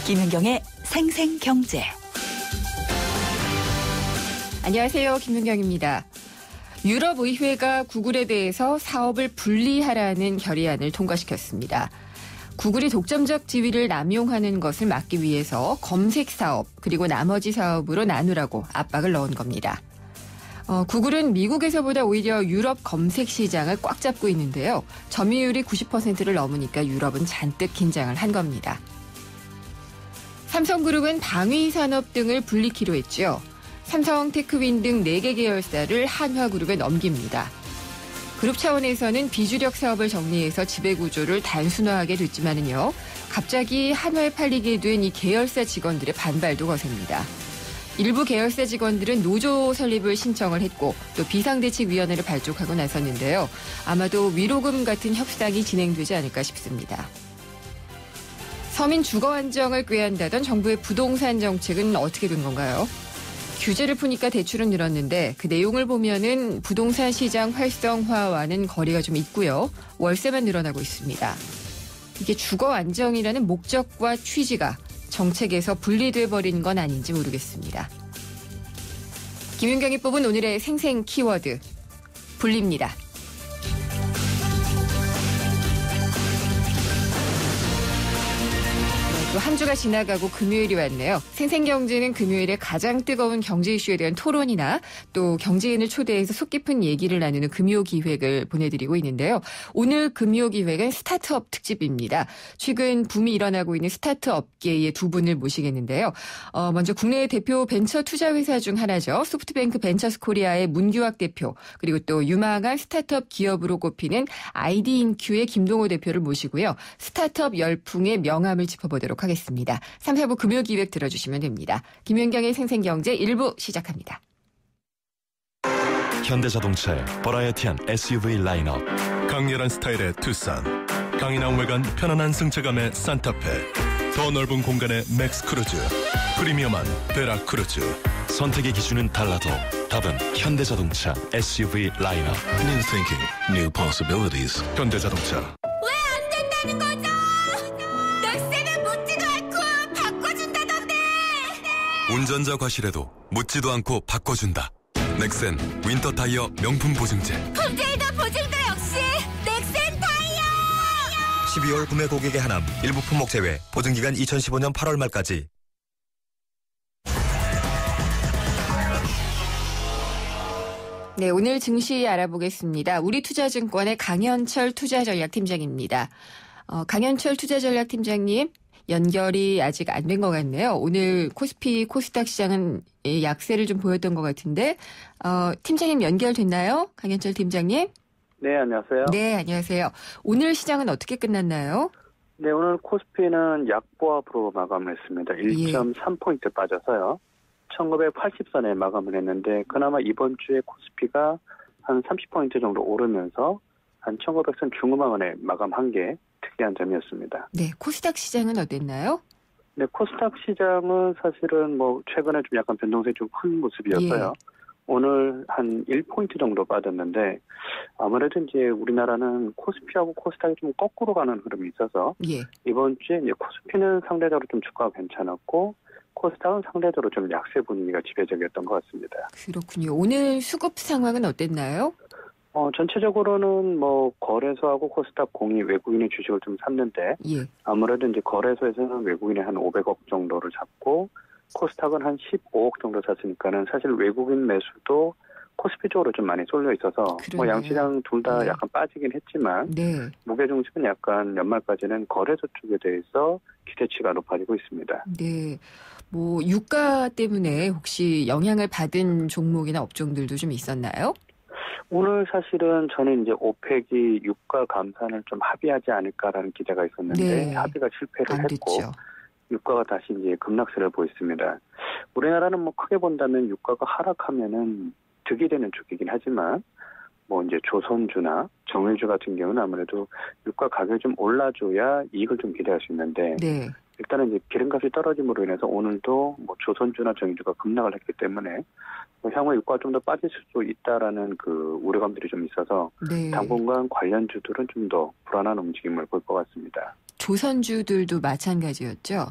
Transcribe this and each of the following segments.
김윤경의 생생경제. 안녕하세요. 김윤경입니다. 유럽의회가 구글에 대해서 사업을 분리하라는 결의안을 통과시켰습니다. 구글이 독점적 지위를 남용하는 것을 막기 위해서 검색 사업 그리고 나머지 사업으로 나누라고 압박을 넣은 겁니다. 구글은 미국에서보다 오히려 유럽 검색 시장을 꽉 잡고 있는데요. 점유율이 90%를 넘으니까 유럽은 잔뜩 긴장을 한 겁니다. 삼성그룹은 방위 산업 등을 분리키로 했죠. 삼성, 테크윈 등 4개 계열사를 한화그룹에 넘깁니다. 그룹 차원에서는 비주력 사업을 정리해서 지배구조를 단순화하게 됐지만은요. 갑자기 한화에 팔리게 된 이 계열사 직원들의 반발도 거셉니다. 일부 계열사 직원들은 노조 설립을 신청을 했고 또 비상대책위원회를 발족하고 나섰는데요. 아마도 위로금 같은 협상이 진행되지 않을까 싶습니다. 서민 주거 안정을 꾀한다던 정부의 부동산 정책은 어떻게 된 건가요? 규제를 푸니까 대출은 늘었는데 그 내용을 보면은 부동산 시장 활성화와는 거리가 좀 있고요. 월세만 늘어나고 있습니다. 이게 주거 안정이라는 목적과 취지가 정책에서 분리돼 버린 건 아닌지 모르겠습니다. 김윤경이 뽑은 오늘의 생생 키워드 분리입니다. 또 한 주가 지나가고 금요일이 왔네요. 생생경제는 금요일에 가장 뜨거운 경제 이슈에 대한 토론이나 또 경제인을 초대해서 속 깊은 얘기를 나누는 금요 기획을 보내드리고 있는데요. 오늘 금요 기획은 스타트업 특집입니다. 최근 붐이 일어나고 있는 스타트업계의 두 분을 모시겠는데요. 먼저 국내 대표 벤처 투자 회사 중 하나죠. 소프트뱅크 벤처스 코리아의 문규학 대표 그리고 또 유망한 스타트업 기업으로 꼽히는 아이디인큐의 김동호 대표를 모시고요. 스타트업 열풍의 명암을 짚어보도록 하겠습니다. 3, 4부 금요 기획 들어주시면 됩니다. 김윤경의 생생경제 1부 시작합니다. 현대자동차의 버라이어티한 SUV 라인업, 강렬한 스타일의 투싼, 강인한 외관 편안한 승차감의 산타페, 더 넓은 공간의 맥스크루즈, 프리미엄한 베라크루즈. 선택의 기준은 달라도 답은 현대자동차 SUV 라인업. New thinking, new possibilities. 현대자동차. 운전자 과실에도 묻지도 않고 바꿔준다. 넥센 윈터 타이어 명품 보증제. 품질도 보증도 역시 넥센 타이어. 12월 구매 고객의 하남 일부 품목 제외. 보증기간 2015년 8월 말까지. 네, 오늘 증시 알아보겠습니다. 우리투자증권의 강현철 투자전략팀장입니다. 강현철 투자전략팀장님. 연결이 아직 안 된 것 같네요. 오늘 코스피, 코스닥 시장은 약세를 좀 보였던 것 같은데 팀장님 연결됐나요? 강현철 팀장님? 네, 안녕하세요. 네, 안녕하세요. 오늘 시장은 어떻게 끝났나요? 네, 오늘 코스피는 약보합으로 마감을 했습니다. 1.3포인트 빠져서요. 1980선에 마감을 했는데 그나마 이번 주에 코스피가 한 30포인트 정도 오르면서 한 1900선 중후반에 마감한 게 특이한 점이었습니다. 네, 코스닥 시장은 어땠나요? 네, 코스닥 시장은 사실은 최근에 좀 약간 변동성이 좀 큰 모습이었어요. 예. 오늘 한 1포인트 정도 빠졌는데 아무래도 이제 우리나라는 코스피하고 코스닥이 좀 거꾸로 가는 흐름이 있어서 예. 이번 주에 이제 코스피는 상대적으로 좀 주가가 괜찮았고 코스닥은 상대적으로 좀 약세 분위기가 지배적이었던 것 같습니다. 그렇군요. 오늘 수급 상황은 어땠나요? 전체적으로는 거래소하고 코스닥 공이 외국인의 주식을 좀 샀는데 예. 아무래도 이제 거래소에서는 외국인이 한 500억 정도를 잡고 코스닥은 한 15억 정도 샀으니까는 사실 외국인 매수도 코스피 쪽으로 좀 많이 쏠려 있어서 양시장 둘 다 네. 약간 빠지긴 했지만 네. 무게중심은 약간 연말까지는 거래소 쪽에 대해서 기대치가 높아지고 있습니다. 네. 유가 때문에 혹시 영향을 받은 종목이나 업종들도 좀 있었나요? 오늘 사실은 저는 이제 오펙이 유가 감산을 좀 합의하지 않을까라는 기대가 있었는데 네. 합의가 실패를 안 했고 됐죠. 유가가 다시 이제 급락세를 보였습니다. 우리나라는 크게 본다면 유가가 하락하면은 득이 되는 쪽이긴 하지만 이제 조선주나 정유주 같은 경우는 아무래도 유가 가격이 좀 올라줘야 이익을 좀 기대할 수 있는데 네. 일단은 이제 기름값이 떨어짐으로 인해서 오늘도 조선주나 정유주가 급락을 했기 때문에 향후에 유가가 좀 더 빠질 수도 있다라는 그 우려감들이 좀 있어서 네. 당분간 관련주들은 좀 더 불안한 움직임을 볼 것 같습니다. 조선주들도 마찬가지였죠?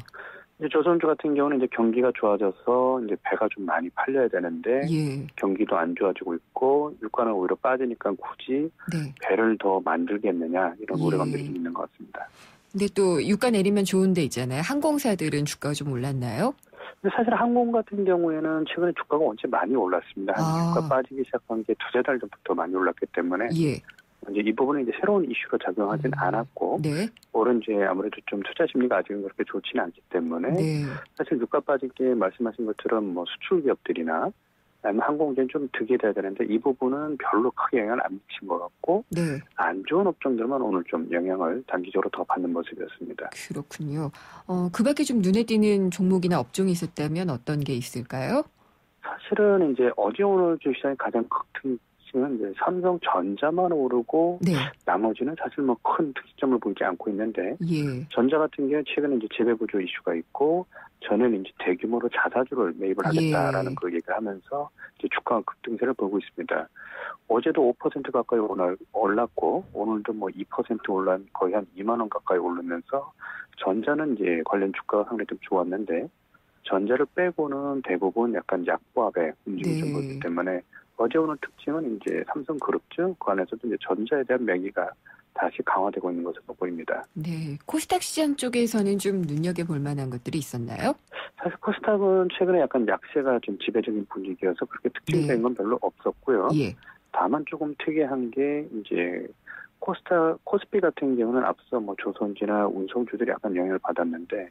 이제 조선주 같은 경우는 이제 경기가 좋아져서 이제 배가 좀 많이 팔려야 되는데 예. 경기도 안 좋아지고 있고 유가는 오히려 빠지니까 굳이 네. 배를 더 만들겠느냐 이런 예. 우려감들이 좀 있는 것 같습니다. 근데 또 유가 내리면 좋은 데 있잖아요. 항공사들은 주가가 좀 올랐나요? 근데 사실 항공 같은 경우에는 최근에 주가가 원체 많이 올랐습니다. 주가 빠지기 시작한 게 두세 달 전부터 많이 올랐기 때문에 예. 이제 이 부분은 이제 새로운 이슈로 작용하진 않았고 네. 올해 이제 아무래도 좀 투자 심리가 아직은 그렇게 좋지는 않기 때문에 네. 사실 유가 빠질 게 말씀하신 것처럼 뭐 수출 기업들이나 아니면 항공주는 좀 득이 돼야 되는데 이 부분은 별로 크게 영향을 안 미친 것 같고 네. 안 좋은 업종들만 오늘 좀 영향을 단기적으로 더 받는 모습이었습니다. 그렇군요. 그 밖에 좀 눈에 띄는 종목이나 업종이 있었다면 어떤 게 있을까요? 사실은 이제 어제 오늘 주시장의 가장 큰 특징은 이제 삼성전자만 오르고 네. 나머지는 사실 뭐 큰 특징점을 보이지 않고 있는데 예. 전자 같은 경우 최근에 이제 재배구조 이슈가 있고 전에는 이제 대규모로 자사주를 매입을 하겠다라는 그 얘기를 하면서 이제 주가가 급등세를 보이고 있습니다. 어제도 5% 가까이 올랐고 오늘도 뭐 2% 올란 거의 한 2만 원 가까이 오르면서 전자는 이제 관련 주가가 상당히 좀 좋았는데 전자를 빼고는 대부분 약간 약보합의 움직임이 좀 보이기 때문에 어제 오늘 특징은 이제 삼성그룹주 그 안에서도 이제 전자에 대한 매기가 다시 강화되고 있는 것으로 보입니다. 네, 코스닥 시장 쪽에서는 좀 눈여겨볼 만한 것들이 있었나요? 사실 코스닥은 최근에 약간 약세가 좀 지배적인 분위기여서 그렇게 특징적인 건 별로 없었고요. 예. 다만 조금 특이한 게 이제 코스피 같은 경우는 앞서 뭐 조선주나 운송주들이 약간 영향을 받았는데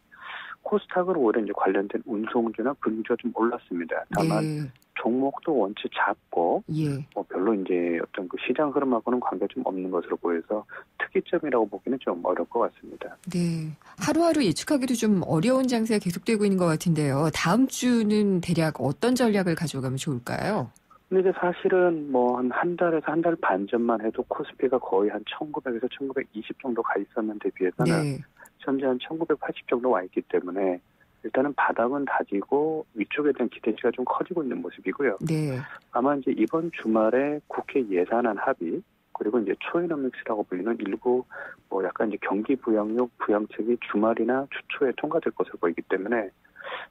코스닥은 오히려 이제 관련된 운송주나 금주가 좀 올랐습니다. 다만 네. 종목도 원체 작고 예. 뭐 별로 이제 어떤 그 시장 흐름하고는 관계가 좀 없는 것으로 보여서 특이점이라고 보기는 좀 어려울 것 같습니다. 네. 하루하루 예측하기도 좀 어려운 장세가 계속되고 있는 것 같은데요. 다음 주는 대략 어떤 전략을 가져가면 좋을까요? 근데 이제 사실은 뭐 한 달에서 한 달 반 전만 해도 코스피가 거의 한 1900에서 1920 정도 가 있었는데 비해서는 네. 현재 한 1980 정도 와 있기 때문에 일단은 바닥은 다지고 위쪽에 대한 기대치가 좀 커지고 있는 모습이고요. 네. 아마 이제 이번 주말에 국회 예산안 합의 그리고 이제 초이노믹스라고 불리는 일부 뭐 약간 이제 경기 부양력 부양책이 주말이나 주초에 통과될 것으로 보이기 때문에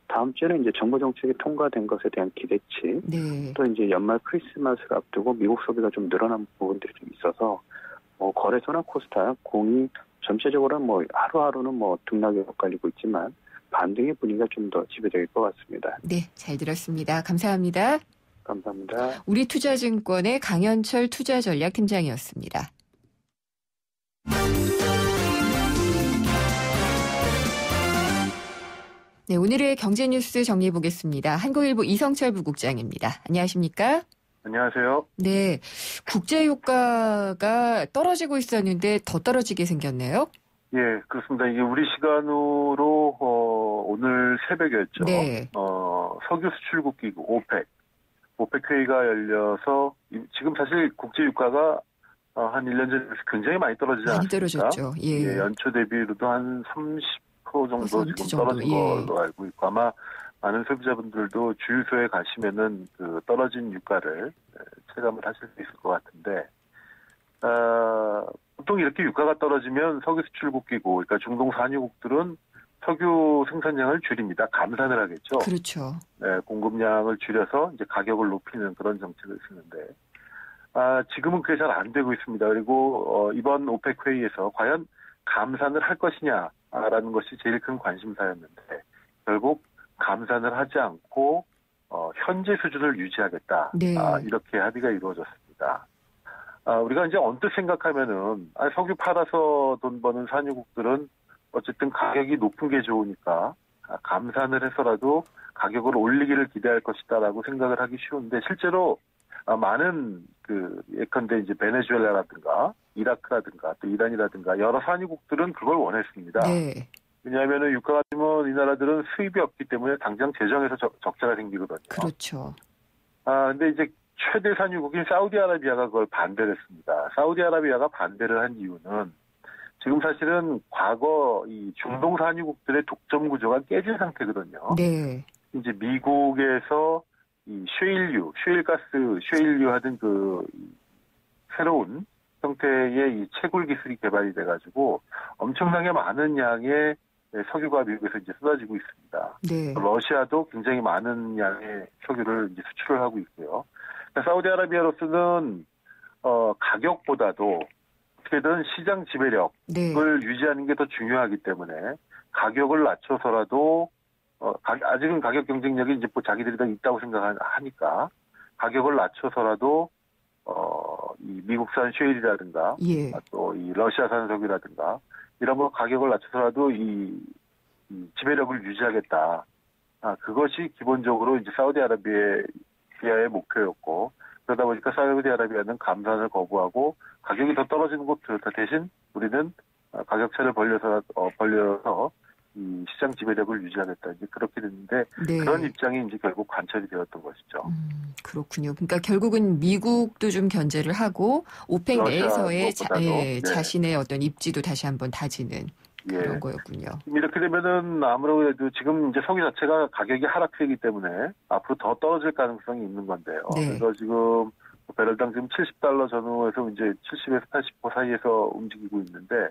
다음 주에는 이제 정부 정책이 통과된 것에 대한 기대치 네. 또 이제 연말 크리스마스를 앞두고 미국 소비가 좀 늘어난 부분들이 좀 있어서 뭐 거래소나 코스닥 공이 전체적으로는 뭐 하루하루는 뭐 등락이 엇갈리고 있지만 반등의 분위기가 좀 더 지배될 것 같습니다. 네, 잘 들었습니다. 감사합니다. 감사합니다. 우리투자증권의 강현철 투자전략팀장이었습니다. 네, 오늘의 경제뉴스 정리해 보겠습니다. 한국일보 이성철 부국장입니다. 안녕하십니까? 안녕하세요. 네, 국제유가가 떨어지고 있었는데 더 떨어지게 생겼네요. 예, 그렇습니다. 이게 우리 시간으로 오늘 새벽이었죠. 네. 석유 수출국 기구 오펙 회의가 열려서 지금 사실 국제유가가 한 1년 전에 굉장히 많이 떨어지지 않았습니까? 많이 떨어졌죠. 예. 연초 대비로도 한 30% 정도 지금 정도, 떨어진 걸로 알고 있고 아마 많은 소비자분들도 주유소에 가시면은 그 떨어진 유가를 체감을 하실 수 있을 것 같은데 보통 이렇게 유가가 떨어지면 석유 수출국 기구, 그러니까 중동 산유국들은 석유 생산량을 줄입니다. 감산을 하겠죠. 그렇죠. 네, 공급량을 줄여서 이제 가격을 높이는 그런 정책을 쓰는데, 지금은 그게 잘 안 되고 있습니다. 그리고 이번 오펙 회의에서 과연 감산을 할 것이냐라는 것이 제일 큰 관심사였는데, 결국 감산을 하지 않고 현재 수준을 유지하겠다. 네. 이렇게 합의가 이루어졌습니다. 우리가 이제 언뜻 생각하면은, 석유 팔아서 돈 버는 산유국들은 어쨌든 가격이 높은 게 좋으니까, 감산을 해서라도 가격을 올리기를 기대할 것이다라고 생각을 하기 쉬운데, 실제로, 많은 예컨대 이제 베네수엘라라든가, 이라크라든가, 또 이란이라든가, 여러 산유국들은 그걸 원했습니다. 네. 왜냐하면은 유가가 지면 이 나라들은 수입이 없기 때문에 당장 재정에서 적자가 생기거든요. 그렇죠. 근데 이제 최대 산유국인 사우디아라비아가 그걸 반대를 했습니다. 사우디아라비아가 반대를 한 이유는 지금 사실은 과거 이 중동 산유국들의 독점 구조가 깨진 상태거든요. 네. 이제 미국에서 이 쉐일유 하던 새로운 형태의 이 채굴 기술이 개발이 돼가지고 엄청나게 많은 양의 석유가 미국에서 이제 쏟아지고 있습니다. 네. 러시아도 굉장히 많은 양의 석유를 이제 수출을 하고 있고요. 사우디아라비아로서는 가격보다도 어떻게든 시장 지배력을 네. 유지하는 게 더 중요하기 때문에 가격을 낮춰서라도 아직은 가격 경쟁력이 이제 뭐 자기들이 더 있다고 생각하니까 가격을 낮춰서라도 이 미국산 쉐일이라든가 예. 또 이 러시아산 석유라든가 이런 거 가격을 낮춰서라도 이 지배력을 유지하겠다. 그것이 기본적으로 이제 사우디아라비아의 목표였고 그러다 보니까 사우디아라비아는 감산을 거부하고 가격이 더 떨어지는 것도 좋다. 대신 우리는 가격차를 벌려서 이 시장 지배력을 유지하겠다. 이제 그렇게 됐는데 네. 그런 입장이 이제 결국 관철이 되었던 것이죠. 그렇군요. 그러니까 결국은 미국도 좀 견제를 하고 오펙 내에서의 자신의 어떤 입지도 다시 한번 다지는 그런 거였군요. 이렇게 되면은 아무래도 지금 이제 석유 자체가 가격이 하락세이기 때문에 앞으로 더 떨어질 가능성이 있는 건데요. 네. 그래서 지금 배럴당 지금 $70 전후에서 이제 70에서 80% 사이에서 움직이고 있는데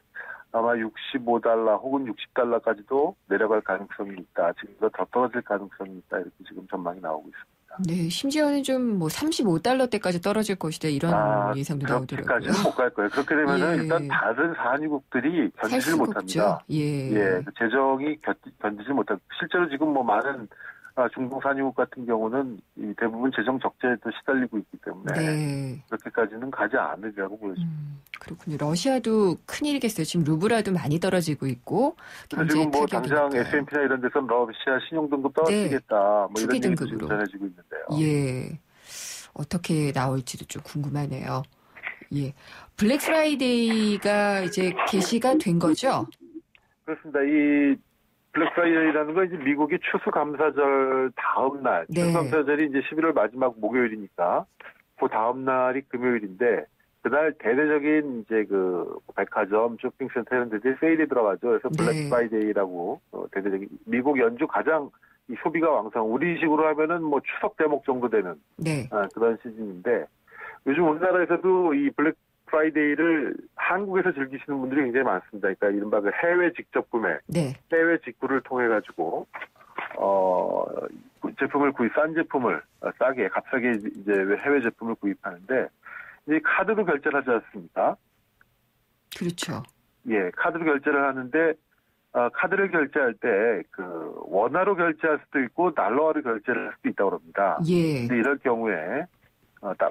아마 $65 혹은 $60까지도 내려갈 가능성이 있다. 지금보다 더 떨어질 가능성이 있다. 이렇게 지금 전망이 나오고 있습니다. 네, 심지어는 좀 뭐 $35대까지 떨어질 것이다 이런 예상도 나오더라고요. 그렇게까지는 못 갈 거예요. 그렇게 되면은 일단 다른 산유국들이 견디질 못합니다. 그 재정이 견디질 못합니다. 실제로 지금 뭐 많은 중동 산유국 같은 경우는 이 대부분 재정 적자에도 시달리고 있기 때문에 그렇게까지는 가지 않으리라고 보여집니다. 그렇군요. 러시아도 큰일이겠어요. 지금 루블화도 많이 떨어지고 있고 지금 뭐 당장 S&P나 이런 데서는 러시아 신용등급 떨어지겠다. 뭐 이런 얘기도 지금 전해지고 있는데요. 예, 어떻게 나올지도 좀 궁금하네요. 예, 블랙 프라이데이가 이제 개시가 된 거죠? 그렇습니다. 이 블랙 프라이데이라는 건 이제 미국이 추수감사절 다음 날, 추수감사절이 이제 11월 마지막 목요일이니까 그 다음 날이 금요일인데 그날 대대적인 이제 그 백화점, 쇼핑센터 이런 데들이 세일이 들어가죠. 그래서 블랙 프라이데이라고 대대적인 미국 연주 가장 이 소비가 왕성. 우리식으로 하면은 뭐 추석 대목 정도 되는 그런 시즌인데 요즘 우리나라에서도 이 블랙 프라이데이를 한국에서 즐기시는 분들이 굉장히 많습니다. 그러니까 이른바 그 해외 직접 구매, 해외 직구를 통해 가지고 제품을 싼 제품을 싸게 값싸게 이제 해외 제품을 구입하는데 이제 카드로 결제를 하지 않습니까? 그렇죠. 예, 카드로 결제를 하는데 카드를 결제할 때 그 원화로 결제할 수도 있고 달러화로 결제를 할 수도 있다고 합니다. 근데 이럴 경우에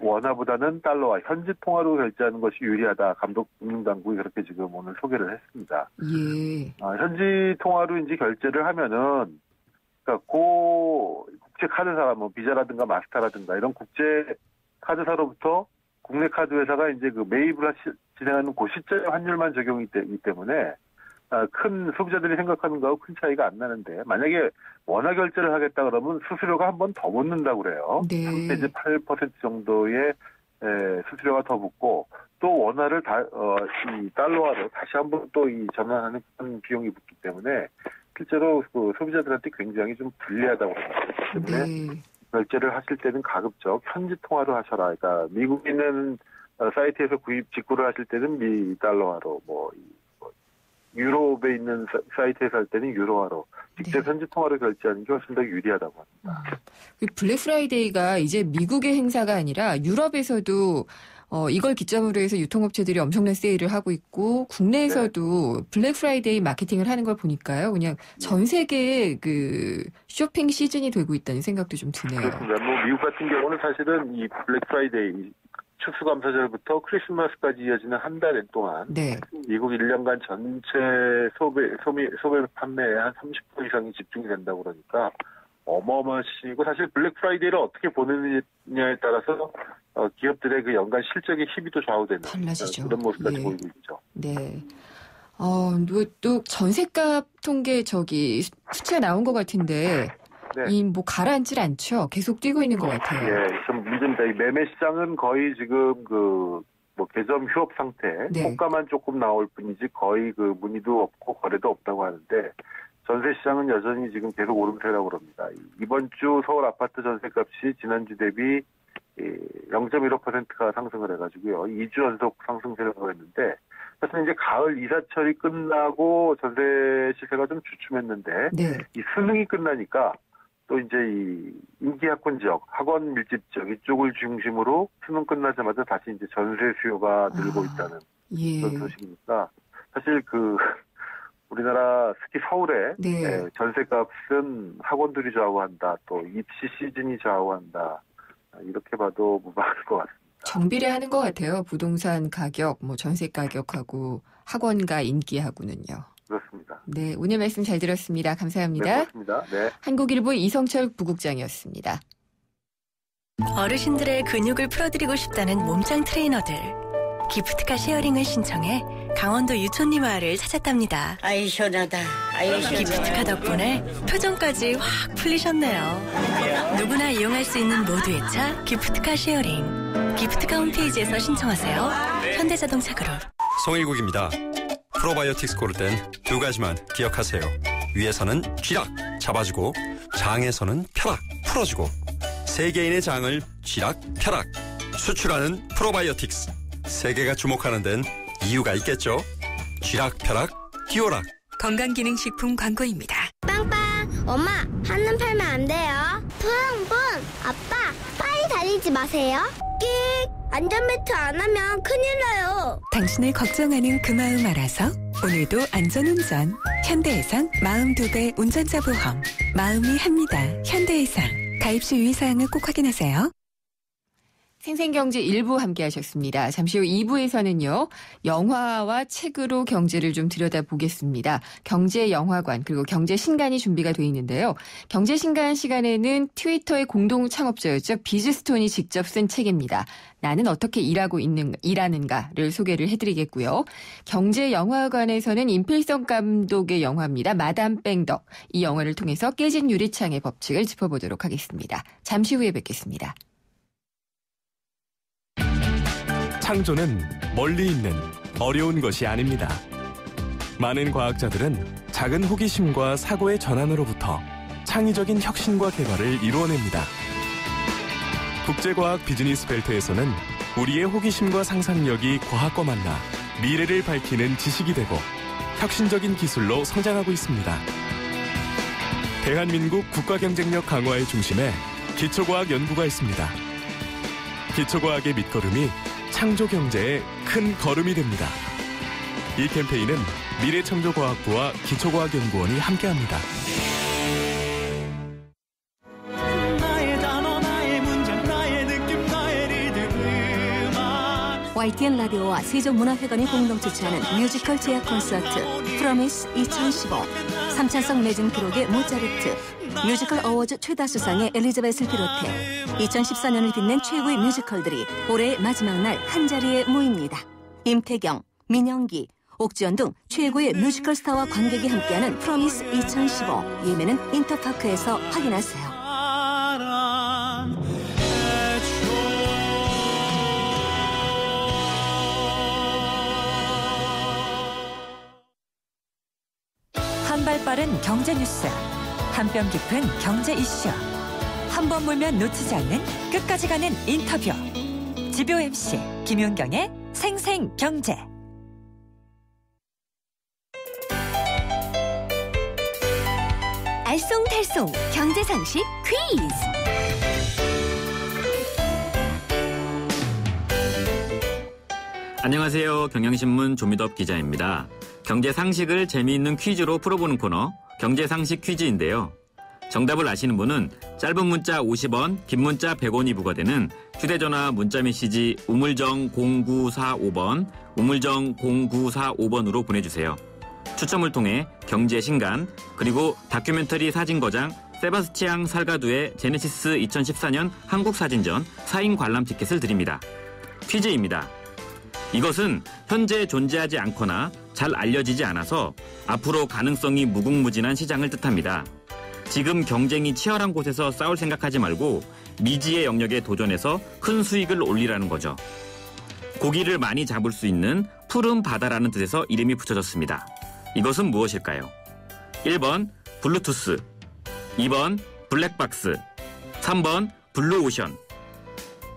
원화보다는 달러와 현지 통화로 결제하는 것이 유리하다. 금융당국이 그렇게 지금 오늘 소개를 했습니다. 현지 통화로 이제 결제를 하면은, 그러니까 국제 카드사, 뭐 비자라든가 마스터라든가 이런 국제 카드사로부터 국내 카드 회사가 이제 그 매입을 진행하는 그 시점 환율만 적용이 되기 때문에 큰 소비자들이 생각하는 거하고 큰 차이가 안 나는데 만약에 원화 결제를 하겠다 그러면 수수료가 한 번 더 붙는다고 그래요. 이제 8% 정도의 수수료가 더 붙고 또 원화를 이 달러화로 다시 한번 또 이 전환하는 그런 비용이 붙기 때문에 실제로 그 소비자들한테 굉장히 좀 불리하다고 합니다. 그렇기 때문에 결제를 하실 때는 가급적 현지 통화로 하셔라. 그러니까 미국에 있는 사이트에서 직구를 하실 때는 미 달러화로 유럽에 있는 사이트에서 할 때는 유로화로 직접 현지 통화로 결제하는 게 훨씬 더 유리하다고 합니다. 블랙 프라이데이가 이제 미국의 행사가 아니라 유럽에서도 이걸 기점으로 해서 유통업체들이 엄청난 세일을 하고 있고 국내에서도 블랙 프라이데이 마케팅을 하는 걸 보니까요. 그냥 전 세계의 그 쇼핑 시즌이 되고 있다는 생각도 좀 드네요. 그렇습니다. 뭐 미국 같은 경우는 사실은 이 블랙 프라이데이 추수감사절부터 크리스마스까지 이어지는 한 달 동안 미국 1년간 전체 소매 판매에 한 30% 이상이 집중이 된다고 그러니까 어마어마하시고 사실 블랙 프라이데이를 어떻게 보느냐에 따라서 기업들의 그 연간 실적의 희비도 좌우되는 그런 모습까지 보이고 있죠. 또 전셋값 통계 수치가 나온 것 같은데 뭐 가라앉질 않죠. 계속 뛰고 있는 것 같아요. 좀 문제입니다. 이 매매 시장은 거의 지금 뭐 개점 휴업 상태, 호가만 조금 나올 뿐이지 거의 그 문의도 없고 거래도 없다고 하는데 전세 시장은 여전히 지금 계속 오름세라고 합니다. 이번 주 서울 아파트 전세값이 지난주 대비 0.15%가 상승을 해가지고요. 2주 연속 상승세를 보였는데 사실 이제 가을 이사철이 끝나고 전세 시세가 좀 주춤했는데 네. 이 수능이 끝나니까 또 이제 이 인기학군 지역, 학원 밀집 지역 이쪽을 중심으로 수능 끝나자마자 다시 이제 전세 수요가 늘고 있다는 예. 그런 소식이니까 사실 우리나라 특히 서울의 네. 전세값은 학원들이 좌우한다. 또 입시 시즌이 좌우한다. 이렇게 봐도 무방할 것 같습니다. 정비례하는 것 같아요. 부동산 가격, 전세 가격하고 학원가 인기하고는요. 그렇습니다. 네, 오늘 말씀 잘 들었습니다. 감사합니다. 네, 고맙습니다. 네. 한국일보 이성철 부국장이었습니다. 어르신들의 근육을 풀어드리고 싶다는 몸짱 트레이너들. 기프트카 쉐어링을 신청해 강원도 유촌리 마을을 찾았답니다. 아이 시원하다. 아이 시원하다. 기프트카 덕분에 표정까지 확 풀리셨네요. 누구나 이용할 수 있는 모두의 차 기프트카 쉐어링. 기프트카 홈페이지에서 신청하세요. 현대자동차 그룹. 송일국입니다. 프로바이오틱스 고를 땐 두 가지만 기억하세요. 위에서는 쥐락 잡아주고 장에서는 펴락 풀어주고 세계인의 장을 쥐락 펴락 수출하는 프로바이오틱스. 세계가 주목하는 데는 이유가 있겠죠. 쥐락 펴락 끼오락. 건강기능식품 광고입니다. 빵빵 엄마 한눈 팔면 안 돼요. 붕붕 아빠 빨리 달리지 마세요. 끽 안전벨트 안 하면 큰일 나요. 당신을 걱정하는 그 마음 알아서 오늘도 안전운전. 현대해상 마음 2배 운전자 보험. 마음이 합니다. 현대해상. 가입 시 유의사항을 꼭 확인하세요. 생생경제 1부 함께하셨습니다. 잠시 후 2부에서는요. 영화와 책으로 경제를 좀 들여다보겠습니다. 경제영화관 그리고 경제신간이 준비가 돼 있는데요. 경제신간 시간에는 트위터의 공동 창업자였죠. 비즈스톤이 직접 쓴 책입니다. 나는 어떻게 일하는가를 소개를 해드리겠고요. 경제영화관에서는 임필성 감독의 영화입니다. 마담 뺑덕. 이 영화를 통해서 깨진 유리창의 법칙을 짚어보도록 하겠습니다. 잠시 후에 뵙겠습니다. 창조는 멀리 있는 어려운 것이 아닙니다. 많은 과학자들은 작은 호기심과 사고의 전환으로부터 창의적인 혁신과 개발을 이루어냅니다. 국제과학 비즈니스 벨트에서는 우리의 호기심과 상상력이 과학과 만나 미래를 밝히는 지식이 되고 혁신적인 기술로 성장하고 있습니다. 대한민국 국가경쟁력 강화의 중심에 기초과학 연구가 있습니다. 기초과학의 밑거름이 창조경제의 큰 걸음이 됩니다. 이 캠페인은 미래창조과학부와 기초과학연구원이 함께합니다. 나의 단어, 나의 문장, 나의 느낌, 나의 리듬 음악. YTN 라디오와 세종문화회관이 공동 주최하는 뮤지컬 제약 콘서트 프로미스 2015. 3차성 매진 기록의 모차르트. 뮤지컬 어워즈 최다 수상의 엘리자벳을 비롯해 2014년을 빛낸 최고의 뮤지컬들이 올해의 마지막 날 한자리에 모입니다. 임태경, 민영기, 옥지연 등 최고의 뮤지컬 스타와 관객이 함께하는 프로미스 2015. 예매는 인터파크에서 확인하세요. 한 발 빠른 경제 뉴스. 한 뼘 깊은 경제 이슈. 한 번 물면 놓치지 않는 끝까지 가는 인터뷰. 지표 MC 김윤경의 생생경제. 알쏭달쏭 경제상식 퀴즈. 안녕하세요. 경향신문 조미덕 기자입니다. 경제상식을 재미있는 퀴즈로 풀어보는 코너 경제상식 퀴즈인데요. 정답을 아시는 분은 짧은 문자 50원, 긴 문자 100원이 부과되는 휴대전화 문자메시지 우물정 0945번, 우물정 0945번으로 보내주세요. 추첨을 통해 경제신간, 그리고 다큐멘터리 사진거장 세바스티앙 살가두의 제네시스 2014년 한국사진전 4인 관람 티켓을 드립니다. 퀴즈입니다. 이것은 현재 존재하지 않거나 잘 알려지지 않아서 앞으로 가능성이 무궁무진한 시장을 뜻합니다. 지금 경쟁이 치열한 곳에서 싸울 생각하지 말고 미지의 영역에 도전해서 큰 수익을 올리라는 거죠. 고기를 많이 잡을 수 있는 푸른 바다라는 뜻에서 이름이 붙여졌습니다. 이것은 무엇일까요? 1번 블루투스, 2번 블랙박스, 3번 블루오션.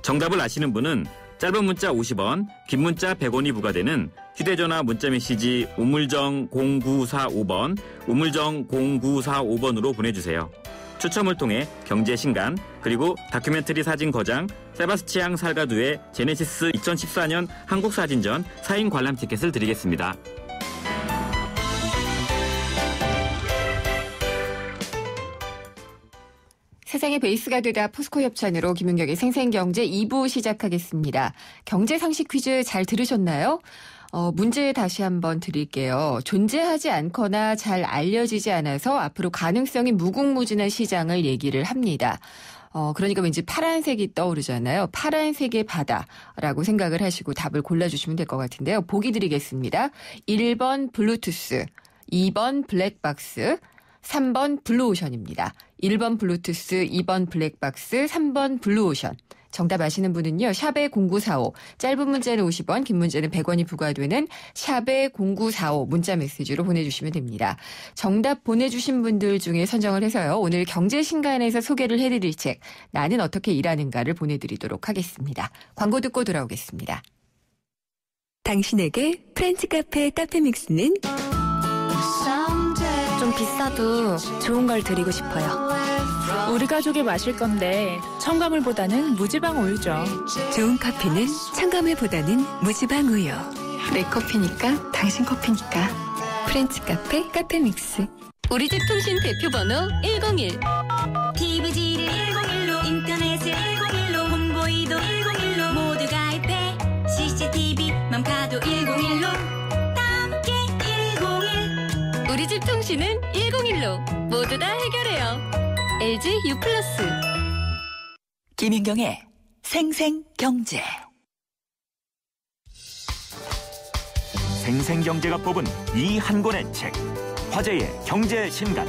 정답을 아시는 분은 짧은 문자 50원, 긴 문자 100원이 부과되는 휴대전화 문자메시지 우물정 0945번, 우물정 0945번으로 보내주세요. 추첨을 통해 경제신간, 그리고 다큐멘터리 사진 거장 세바스치앙 살가두의 제네시스 2014년 한국사진전 4인 관람 티켓을 드리겠습니다. 세상의 베이스가 되다 포스코 협찬으로 김은경의 생생경제 2부 시작하겠습니다. 경제상식 퀴즈 잘 들으셨나요? 문제 다시 한번 드릴게요. 존재하지 않거나 잘 알려지지 않아서 앞으로 가능성이 무궁무진한 시장을 얘기를 합니다. 그러니까 왠지 파란색이 떠오르잖아요. 파란색의 바다라고 생각을 하시고 답을 골라주시면 될 것 같은데요. 보기 드리겠습니다. 1번 블루투스, 2번 블랙박스, 3번 블루오션입니다. 1번 블루투스, 2번 블랙박스, 3번 블루오션. 정답 아시는 분은요. 샵에 0945, 짧은 문자는 50원, 긴 문자는 100원이 부과되는 샵에 0945 문자 메시지로 보내주시면 됩니다. 정답 보내주신 분들 중에 선정을 해서요. 오늘 경제신간에서 소개를 해드릴 책 나는 어떻게 일하는가를 보내드리도록 하겠습니다. 광고 듣고 돌아오겠습니다. 당신에게 프렌치 카페 카페믹스는 좀 비싸도 좋은 걸 드리고 싶어요. 우리 가족이 마실 건데 첨가물보다는 무지방 우유죠. 좋은 커피는 첨가물보다는 무지방 우유. 내 커피니까 당신 커피니까 프렌치 카페 카페믹스. 우리 집 통신 대표 번호 101. TVG를 101로, 인터넷을 101로, 홈보이도 101로, 모두 가입해. CCTV만 봐도 101로, 다 함께 101. 우리 집 통신은 101로 모두 다 해결해요. LG U+. 김인경의 생생경제. 생생경제가 뽑은 이 한 권의 책, 화제의 경제신간.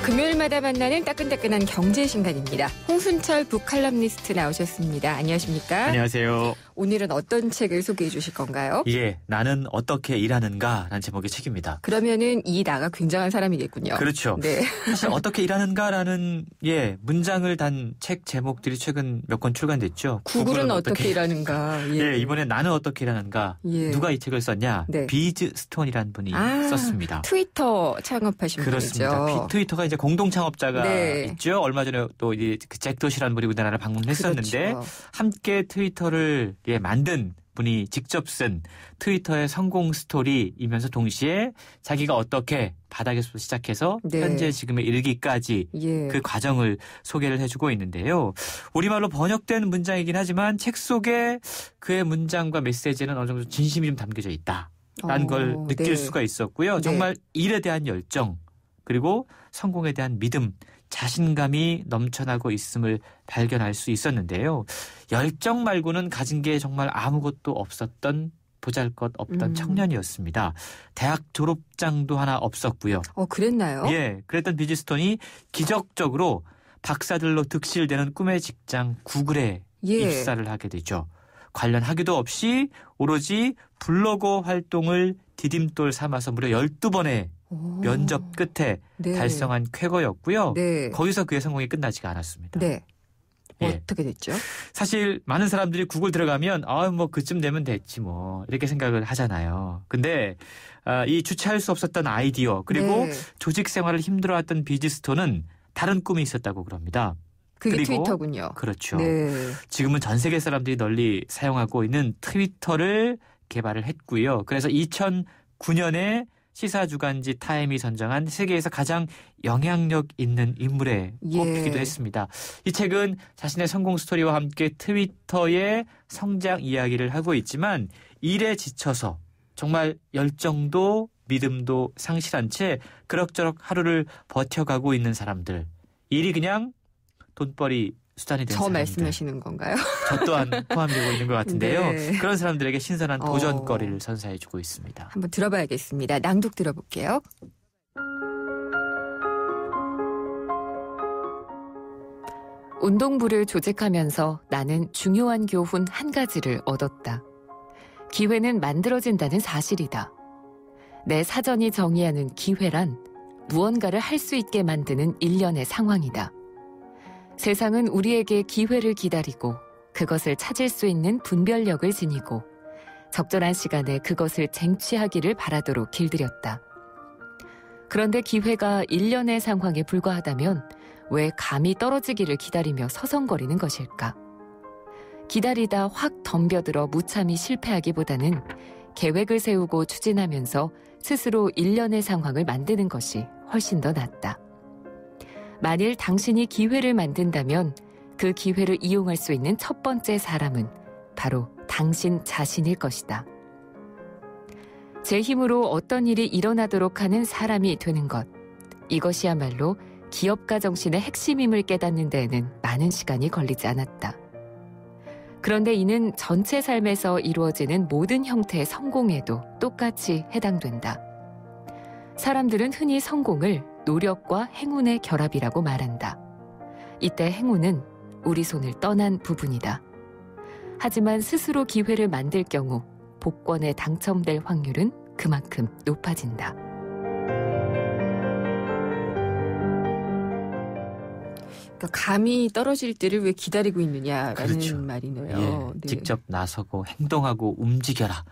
금요일마다 만나는 따끈따끈한 경제신간입니다. 홍순철 북칼럼니스트 나오셨습니다. 안녕하십니까? 안녕하세요. 오늘은 어떤 책을 소개해 주실 건가요? 예, 나는 어떻게 일하는가라는 제목의 책입니다. 그러면은 이 나가 굉장한 사람이겠군요. 그렇죠. 네. 사실 어떻게 일하는가라는 문장을 단 책 제목들이 최근 몇 권 출간됐죠. 구글은 어떻게 일하는가. 예, 이번에 나는 어떻게 일하는가. 예. 누가 이 책을 썼냐? 네. 비즈 스톤이라는 분이 썼습니다. 트위터 창업하신 그렇습니다. 분이죠. 트위터가 이제 공동 창업자가 네. 있죠. 얼마 전에 또 이제 잭 도시라는 분이 우리나라를 방문했었는데 그렇죠. 함께 트위터를 만든 분이 직접 쓴 트위터의 성공 스토리이면서 동시에 자기가 어떻게 바닥에서 시작해서 네. 현재 지금에 이르기까지 그 과정을 소개를 해주고 있는데요. 우리말로 번역된 문장이긴 하지만 책 속에 그의 문장과 메시지는 어느 정도 진심이 좀 담겨져 있다라는 걸 느낄 수가 있었고요. 정말 일에 대한 열정, 그리고 성공에 대한 믿음, 자신감이 넘쳐나고 있음을 발견할 수 있었는데요. 열정 말고는 가진 게 정말 아무것도 없었던 보잘것없던 청년이었습니다. 대학 졸업장도 하나 없었고요. 그랬나요? 예, 그랬던 비즈스톤이 기적적으로 박사들로 득실되는 꿈의 직장 구글에 입사를 하게 되죠. 관련 학위도 없이 오로지 블로거 활동을 디딤돌 삼아서 무려 12번의 면접 끝에 달성한 쾌거였고요. 거기서 그의 성공이 끝나지가 않았습니다. 네. 어떻게 됐죠? 사실 많은 사람들이 구글 들어가면 뭐 그쯤 되면 됐지 뭐 이렇게 생각을 하잖아요. 근데 이 주체할 수 없었던 아이디어 그리고 조직 생활을 힘들어했던 비즈스톤은 다른 꿈이 있었다고 그럽니다. 그게 그리고 트위터군요. 그렇죠. 지금은 전 세계 사람들이 널리 사용하고 있는 트위터를 개발을 했고요. 그래서 2009년에 시사주간지 타임이 선정한 세계에서 가장 영향력 있는 인물에 꼽히기도 했습니다. 이 책은 자신의 성공 스토리와 함께 트위터의 성장 이야기를 하고 있지만 일에 지쳐서 정말 열정도 믿음도 상실한 채 그럭저럭 하루를 버텨가고 있는 사람들. 일이 그냥 돈벌이 수단이 된 저 사람들. 말씀하시는 건가요? 저 또한 포함되고 있는 것 같은데요. 네. 그런 사람들에게 신선한 도전거리를 선사해주고 있습니다. 한번 들어봐야겠습니다. 낭독 들어볼게요. 운동부를 조직하면서 나는 중요한 교훈 한 가지를 얻었다. 기회는 만들어진다는 사실이다. 내 사전이 정의하는 기회란 무언가를 할 수 있게 만드는 일련의 상황이다. 세상은 우리에게 기회를 기다리고 그것을 찾을 수 있는 분별력을 지니고 적절한 시간에 그것을 쟁취하기를 바라도록 길들였다. 그런데 기회가 1년의 상황에 불과하다면 왜 감이 떨어지기를 기다리며 서성거리는 것일까? 기다리다 확 덤벼들어 무참히 실패하기보다는 계획을 세우고 추진하면서 스스로 1년의 상황을 만드는 것이 훨씬 더 낫다. 만일 당신이 기회를 만든다면 그 기회를 이용할 수 있는 첫 번째 사람은 바로 당신 자신일 것이다. 제 힘으로 어떤 일이 일어나도록 하는 사람이 되는 것, 이것이야말로 기업가 정신의 핵심임을 깨닫는 데에는 많은 시간이 걸리지 않았다. 그런데 이는 전체 삶에서 이루어지는 모든 형태의 성공에도 똑같이 해당된다. 사람들은 흔히 성공을 노력과 행운의 결합이라고 말한다. 이때 행운은 우리 손을 떠난 부분이다. 하지만 스스로 기회를 만들 경우 복권에 당첨될 확률은 그만큼 높아진다. 그러니까 감이 떨어질 때를 왜 기다리고 있느냐라는 그렇죠. 말이네요. 예, 네. 직접 나서고 행동하고 움직여라.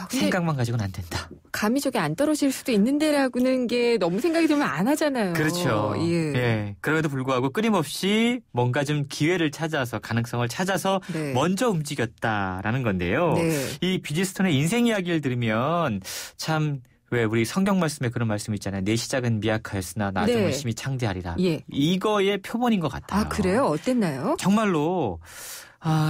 생각만 가지고는 안 된다. 감이 저게 안 떨어질 수도 있는데라고는 게 너무 생각이 들면 안 하잖아요. 그렇죠. 예. 예. 그럼에도 불구하고 끊임없이 뭔가 좀 기회를 찾아서 가능성을 찾아서 네. 먼저 움직였다라는 건데요. 네. 이 비지스톤의 인생 이야기를 들으면 참 왜 우리 성경 말씀에 그런 말씀 있잖아요. 내 시작은 미약하였으나 나중은 네. 심히 창대하리라. 예. 이거의 표본인 것 같아요. 아, 그래요? 어땠나요? 정말로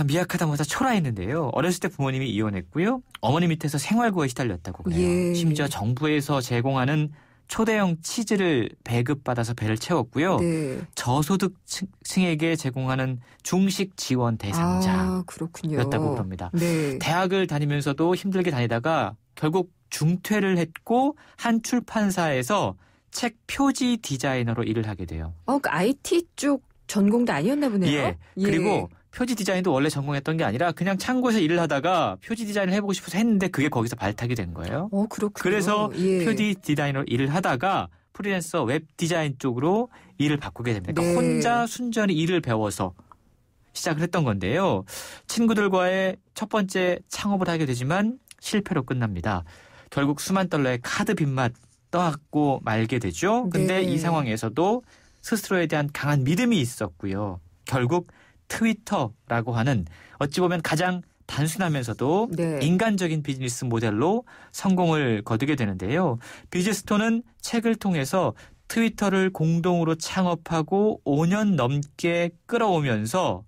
미약하다보다 초라했는데요. 어렸을 때 부모님이 이혼했고요. 어머니 밑에서 생활고에 시달렸다고 그래요. 예. 심지어 정부에서 제공하는 초대형 치즈를 배급받아서 배를 채웠고요. 네. 저소득층에게 제공하는 중식 지원 대상자였다고 그렇군요. 그럽니다. 네. 대학을 다니면서도 힘들게 다니다가 결국 중퇴를 했고 한 출판사에서 책 표지 디자이너로 일을 하게 돼요. 그 IT 쪽 전공도 아니었나 보네요. 예. 그리고 표지 디자인도 원래 전공했던 게 아니라 그냥 창고에서 일을 하다가 표지 디자인을 해보고 싶어서 했는데 그게 거기서 발탁이 된 거예요. 그렇군요. 그래서 예. 표지 디자이너로 일을 하다가 프리랜서 웹 디자인 쪽으로 일을 바꾸게 됩니다. 그러니까 네. 혼자 순전히 일을 배워서 시작을 했던 건데요. 친구들과의 첫 번째 창업을 하게 되지만 실패로 끝납니다. 결국 수만 달러의 카드 빚만 떠안고 말게 되죠. 근데 네. 이 상황에서도 스스로에 대한 강한 믿음이 있었고요. 결국 트위터라고 하는 어찌 보면 가장 단순하면서도 네. 인간적인 비즈니스 모델로 성공을 거두게 되는데요. 비지스톤은 책을 통해서 트위터를 공동으로 창업하고 5년 넘게 끌어오면서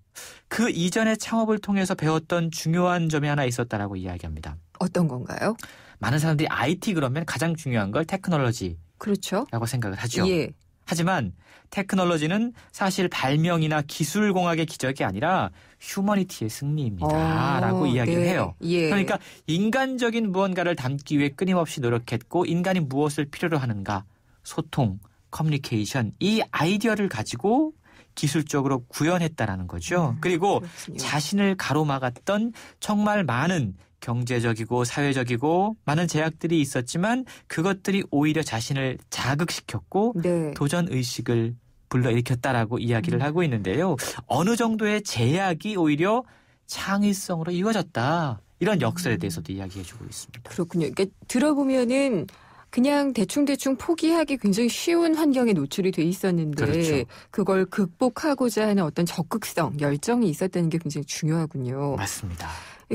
그 이전의 창업을 통해서 배웠던 중요한 점이 하나 있었다라고 이야기합니다. 어떤 건가요? 많은 사람들이 IT 그러면 가장 중요한 걸 테크놀로지라고 그렇죠. 생각을 하죠. 예. 하지만 테크놀로지는 사실 발명이나 기술공학의 기적이 아니라 휴머니티의 승리입니다. 라고 이야기를 네. 해요. 예. 그러니까 인간적인 무언가를 담기 위해 끊임없이 노력했고 인간이 무엇을 필요로 하는가 소통, 커뮤니케이션 이 아이디어를 가지고 기술적으로 구현했다라는 거죠. 그리고 그렇군요. 자신을 가로막았던 정말 많은 경제적이고 사회적이고 많은 제약들이 있었지만 그것들이 오히려 자신을 자극시켰고 네. 도전 의식을 불러일으켰다라고 이야기를 하고 있는데요. 어느 정도의 제약이 오히려 창의성으로 이어졌다. 이런 역설에 대해서도 이야기해주고 있습니다. 그렇군요. 그러니까 들어보면은 그냥 대충대충 포기하기 굉장히 쉬운 환경에 노출이 돼 있었는데 그렇죠. 그걸 극복하고자 하는 어떤 적극성, 열정이 있었다는 게 굉장히 중요하군요. 맞습니다.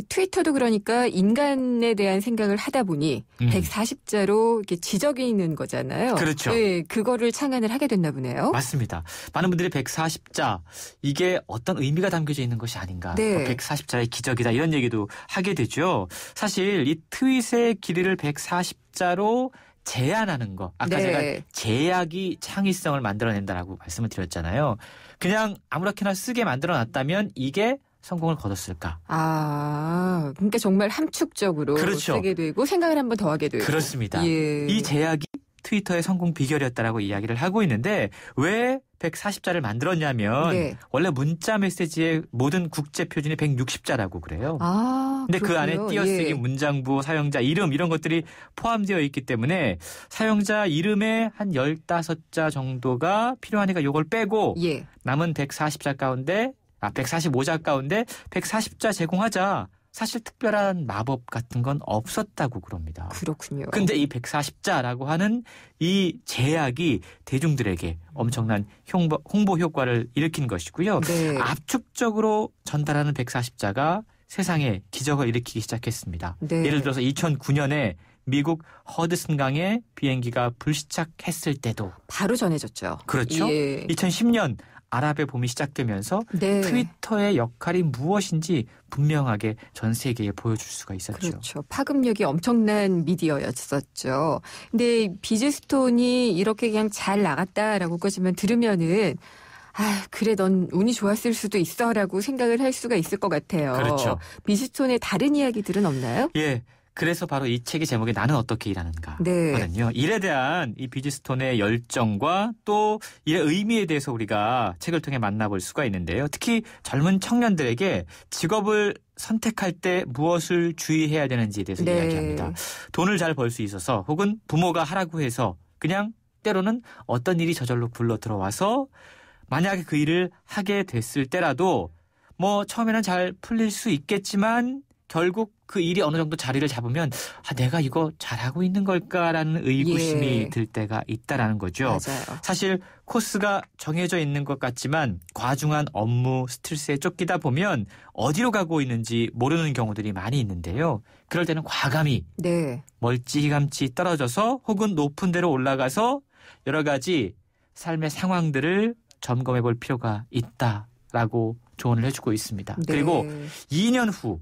트위터도 그러니까 인간에 대한 생각을 하다 보니 140자로 이렇게 지적이 있는 거잖아요. 그렇죠. 네, 그거를 창안을 하게 됐나 보네요. 맞습니다. 많은 분들이 140자 이게 어떤 의미가 담겨져 있는 것이 아닌가. 네. 140자의 기적이다 이런 얘기도 하게 되죠. 사실 이 트윗의 길이를 140자로 제한하는 거. 아까 네. 제가 제약이 창의성을 만들어낸다라고 말씀을 드렸잖아요. 그냥 아무렇게나 쓰게 만들어놨다면 이게 성공을 거뒀을까? 그러니까 정말 함축적으로 그렇죠. 쓰게 되고 생각을 한번 더 하게 되고. 그렇습니다. 예. 이 제약이 트위터의 성공 비결이었다라고 이야기를 하고 있는데 왜 140자를 만들었냐면 네. 원래 문자 메시지의 모든 국제 표준이 160자라고 그래요. 그렇군요. 근데 그 안에 띄어쓰기, 예. 문장부, 사용자 이름 이런 것들이 포함되어 있기 때문에 사용자 이름에 한 15자 정도가 필요하니까 이걸 빼고 예. 남은 140자 가운데 145자 가운데 140자 제공하자. 사실 특별한 마법 같은 건 없었다고 그럽니다. 그렇군요. 근데 이 140자라고 하는 이 제약이 대중들에게 엄청난 홍보 효과를 일으킨 것이고요. 네. 압축적으로 전달하는 140자가 세상에 기적을 일으키기 시작했습니다. 네. 예를 들어서 2009년에 미국 허드슨강에 비행기가 불시착했을 때도 바로 전해졌죠. 그렇죠. 예. 2010년 아랍의 봄이 시작되면서 네. 트위터의 역할이 무엇인지 분명하게 전 세계에 보여줄 수가 있었죠. 그렇죠. 파급력이 엄청난 미디어였었죠. 근데 비즈스톤이 이렇게 그냥 잘 나갔다라고 거지만 들으면은 그래 넌 운이 좋았을 수도 있어라고 생각을 할 수가 있을 것 같아요. 그렇죠. 비즈스톤의 다른 이야기들은 없나요? 예. 그래서 바로 이 책의 제목이 나는 어떻게 일하는가 거든요. 네. 일에 대한 이 비즈스톤의 열정과 또 일의 의미에 대해서 우리가 책을 통해 만나볼 수가 있는데요. 특히 젊은 청년들에게 직업을 선택할 때 무엇을 주의해야 되는지에 대해서 네. 이야기합니다. 돈을 잘 벌 수 있어서 혹은 부모가 하라고 해서 그냥 때로는 어떤 일이 저절로 굴러 들어와서 만약에 그 일을 하게 됐을 때라도 뭐 처음에는 잘 풀릴 수 있겠지만 결국 그 일이 어느 정도 자리를 잡으면 내가 이거 잘하고 있는 걸까라는 의구심이 들 때가 있다라는 거죠. 맞아요. 사실 코스가 정해져 있는 것 같지만 과중한 업무 스트레스에 쫓기다 보면 어디로 가고 있는지 모르는 경우들이 많이 있는데요. 그럴 때는 과감히 멀찌감치 떨어져서 혹은 높은 데로 올라가서 여러 가지 삶의 상황들을 점검해 볼 필요가 있다라고 조언을 해주고 있습니다. 네. 그리고 2년 후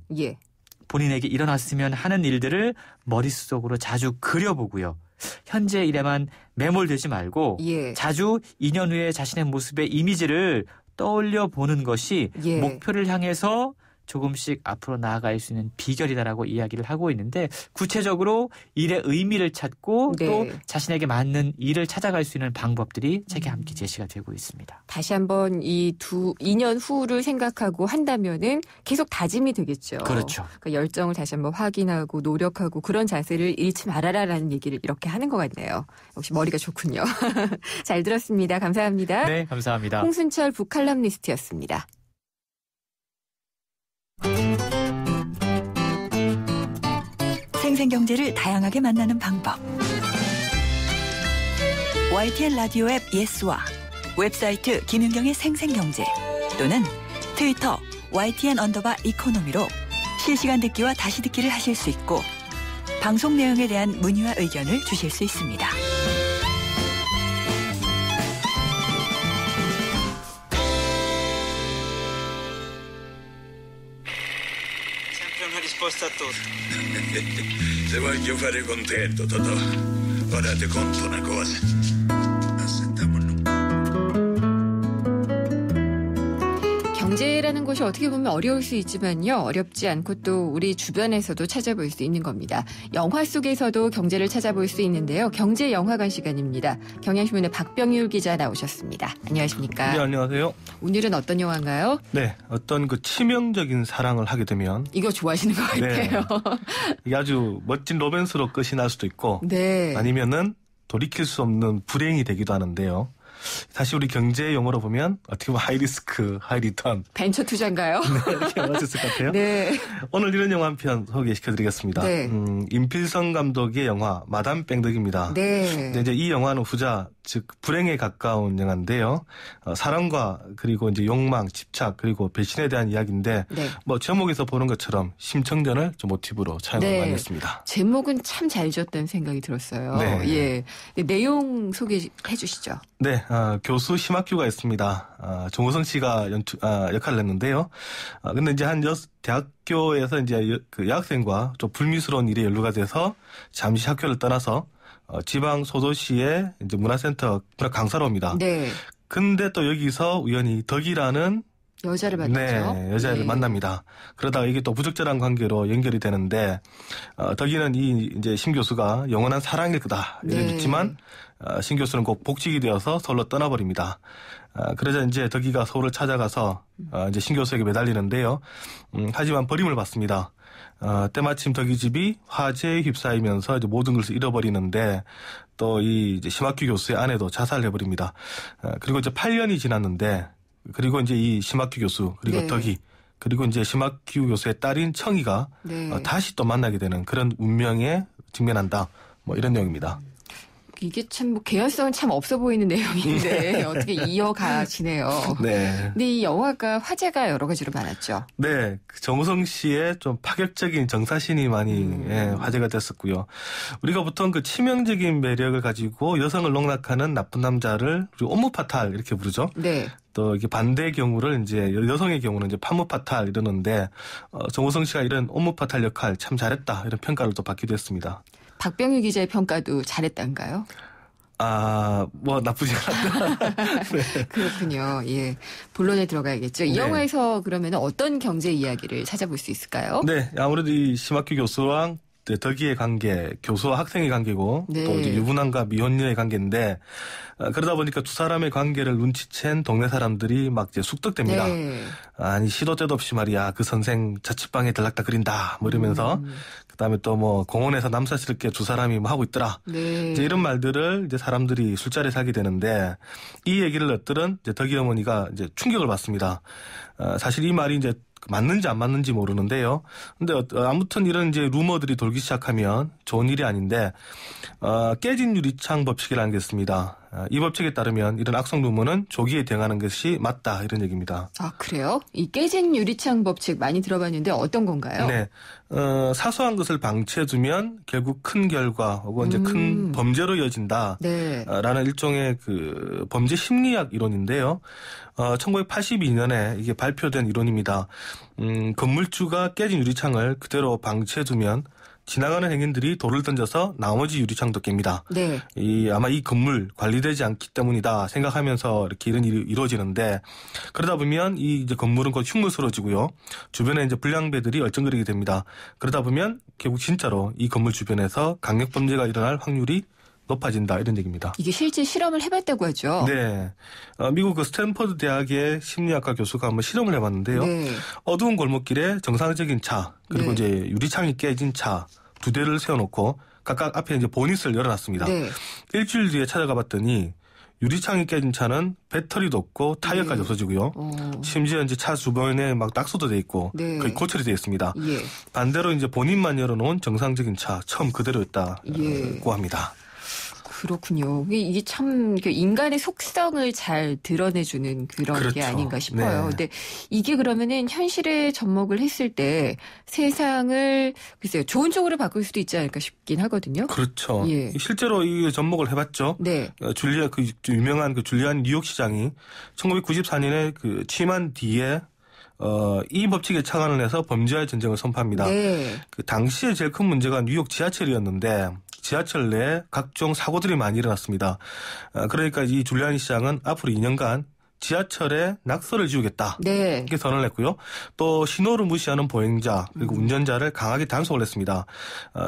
본인에게 일어났으면 하는 일들을 머릿속으로 자주 그려보고요. 현재 일에만 매몰되지 말고 자주 2년 후에 자신의 모습의 이미지를 떠올려 보는 것이 목표를 향해서 조금씩 앞으로 나아갈 수 있는 비결이다라고 이야기를 하고 있는데 구체적으로 일의 의미를 찾고 또 자신에게 맞는 일을 찾아갈 수 있는 방법들이 책에 함께 제시가 되고 있습니다. 다시 한번 2년 후를 생각하고 한다면은 계속 다짐이 되겠죠. 그렇죠. 그러니까 열정을 다시 한번 확인하고 노력하고 그런 자세를 잃지 말아라라는 얘기를 이렇게 하는 것 같네요. 역시 머리가 좋군요. 잘 들었습니다. 감사합니다. 네, 감사합니다. 홍순철 북칼럼니스트였습니다. 생생경제를 다양하게 만나는 방법. YTN 라디오 앱 예스와 웹사이트 김윤경의 생생경제 또는 트위터 YTN_이코노미로 실시간 듣기와 다시 듣기를 하실 수 있고 방송 내용에 대한 문의와 의견을 주실 수 있습니다. Se voglio fare contento, Totò. Ora ti conto una cosa. 경제라는 것이 어떻게 보면 어려울 수 있지만요. 어렵지 않고 또 우리 주변에서도 찾아볼 수 있는 겁니다. 영화 속에서도 경제를 찾아볼 수 있는데요. 경제영화관 시간입니다. 경향신문의 박병율 기자 나오셨습니다. 안녕하십니까? 네, 안녕하세요. 오늘은 어떤 영화인가요? 네, 어떤 그 치명적인 사랑을 하게 되면 이거 좋아하시는 것 같아요. 이게 아주 멋진 로맨스로 끝이 날 수도 있고 아니면은 돌이킬 수 없는 불행이 되기도 하는데요. 사실 우리 경제 용어로 보면 어떻게 보면 하이리스크, 하이리턴. 벤처 투자인가요? 네, 이렇게 맞았을 것 같아요. 네. 오늘 이런 영화 한 편 소개시켜드리겠습니다. 네. 임필성 감독의 영화 마담 뺑덕입니다. 네. 이제 이 영화는 후자, 즉 불행에 가까운 영화인데요. 사랑과 그리고 이제 욕망, 집착 그리고 배신에 대한 이야기인데 뭐 제목에서 보는 것처럼 심청전을 좀 모티브로 촬영을 많이 했습니다. 제목은 참 잘 지었다는 생각이 들었어요. 예. 내용 소개해 주시죠. 네, 교수 심학규가 있습니다. 정호성 씨가 역할을 했는데요. 근데 이제 대학교에서 이제 그 여학생과 좀 불미스러운 일에 연루가 돼서 잠시 학교를 떠나서 지방 소도시의 이제 문화센터 문화 강사로 옵니다. 네. 근데 또 여기서 우연히 덕이라는 여자를 만나죠. 네, 여자를 만납니다. 그러다가 이게 또 부적절한 관계로 연결이 되는데 덕이는 이제 신 교수가 영원한 사랑일 거다 이래 믿지만 신 교수는 꼭 복직이 되어서 서울로 떠나버립니다. 그러자 이제 덕이가 서울을 찾아가서 이제 신 교수에게 매달리는데요. 하지만 버림을 받습니다. 때마침 덕이 집이 화재에 휩싸이면서 이제 모든 것을 잃어버리는데 또 이 심학규 교수의 아내도 자살해버립니다. 그리고 이제 8년이 지났는데 그리고 이제 이 심학규 교수 그리고 네. 덕이 그리고 이제 심학규 교수의 딸인 청이가 네. 다시 또 만나게 되는 그런 운명에 직면한다. 뭐 이런 내용입니다. 이게 참 뭐 개연성은 참 없어 보이는 내용인데 어떻게 이어가시네요. 네. 근데 이 영화가 화제가 여러 가지로 많았죠. 네, 정우성 씨의 좀 파격적인 정사신이 많이 화제가 됐었고요. 우리가 보통 그 치명적인 매력을 가지고 여성을 농락하는 나쁜 남자를 우리 옴무파탈 이렇게 부르죠. 네. 또 이게 반대의 경우를 이제 여성의 경우는 이제 파무파탈 이러는데 정우성 씨가 이런 옴무파탈 역할 참 잘했다 이런 평가를 또 받기도 했습니다. 박병희 기자의 평가도 잘했단가요? 뭐 나쁘지 않았다. 네. 그렇군요. 예, 본론에 들어가야겠죠. 이 네. 영화에서 그러면 어떤 경제 이야기를 찾아볼 수 있을까요? 네, 아무래도 이 심학규 교수랑 덕이의 관계, 교수와 학생의 관계고 네. 또 이제 유부남과 미혼녀의 관계인데 그러다 보니까 두 사람의 관계를 눈치챈 동네 사람들이 막 이제 쑥덕댑니다. 네. 아니 시도 때도 없이 말이야 그 선생 자취방에 들락다그린다 뭐 이러면서 그다음에 또 뭐 공원에서 남사스럽게 두 사람이 뭐 하고 있더라. 네. 이제 이런 말들을 이제 사람들이 술자리에서 하게 되는데 이 얘기를 듣들은 이제 덕이 어머니가 이제 충격을 받습니다. 사실 이 말이 이제 맞는지 안 맞는지 모르는데요. 근데 아무튼 이런 이제 루머들이 돌기 시작하면 좋은 일이 아닌데 깨진 유리창 법칙이라는 게 있습니다. 이 법칙에 따르면 이런 악성 루머는 조기에 대응하는 것이 맞다 이런 얘기입니다. 아, 그래요? 이 깨진 유리창 법칙 많이 들어봤는데 어떤 건가요? 네. 사소한 것을 방치해두면 결국 큰 결과 혹은 이제 큰 범죄로 이어진다. 네. 라는 일종의 그 범죄 심리학 이론인데요. 1982년에 이게 발표된 이론입니다. 건물주가 깨진 유리창을 그대로 방치해두면 지나가는 행인들이 돌을 던져서 나머지 유리창도 깹니다. 네. 아마 이 건물 관리되지 않기 때문이다 생각하면서 이렇게 이런 일이 이루어지는데 그러다 보면 이 이제 건물은 곧 흉물스러워지고요. 주변에 이제 불량배들이 얼쩡거리게 됩니다. 그러다 보면 결국 진짜로 이 건물 주변에서 강력범죄가 일어날 확률이 높아진다 이런 얘기입니다. 이게 실제 실험을 해봤다고 하죠? 네. 미국 그 스탠퍼드 대학의 심리학과 교수가 한번 실험을 해봤는데요. 네. 어두운 골목길에 정상적인 차 그리고 이제 유리창이 깨진 차 두 대를 세워놓고 각각 앞에 이제 보닛을 열어놨습니다. 네. 일주일 뒤에 찾아가 봤더니 유리창이 깨진 차는 배터리도 없고 타이어까지 없어지고요. 심지어 이제 차 주변에 막 낙서도 돼 있고 네. 거의 고철이 돼 있습니다. 예. 반대로 이제 본인만 열어놓은 정상적인 차 처음 그대로였다고 합니다. 그렇군요. 이게 참 인간의 속성을 잘 드러내주는 그런 그렇죠. 게 아닌가 싶어요. 네. 근데 이게 그러면은 현실에 접목을 했을 때 세상을 글쎄요 좋은 쪽으로 바꿀 수도 있지 않을까 싶긴 하거든요. 그렇죠. 예. 실제로 이 접목을 해봤죠. 네. 유명한 그 줄리안 뉴욕 시장이 1994년에 그 취임한 뒤에 이 법칙에 착안을 해서 범죄와의 전쟁을 선포합니다. 네. 그 당시에 제일 큰 문제가 뉴욕 지하철이었는데 지하철 내에 각종 사고들이 많이 일어났습니다. 그러니까 이 줄리안 시장은 앞으로 2년간 지하철에 낙서를 지우겠다. 네. 이렇게 선언을 했고요. 또 신호를 무시하는 보행자 그리고 운전자를 강하게 단속을 했습니다.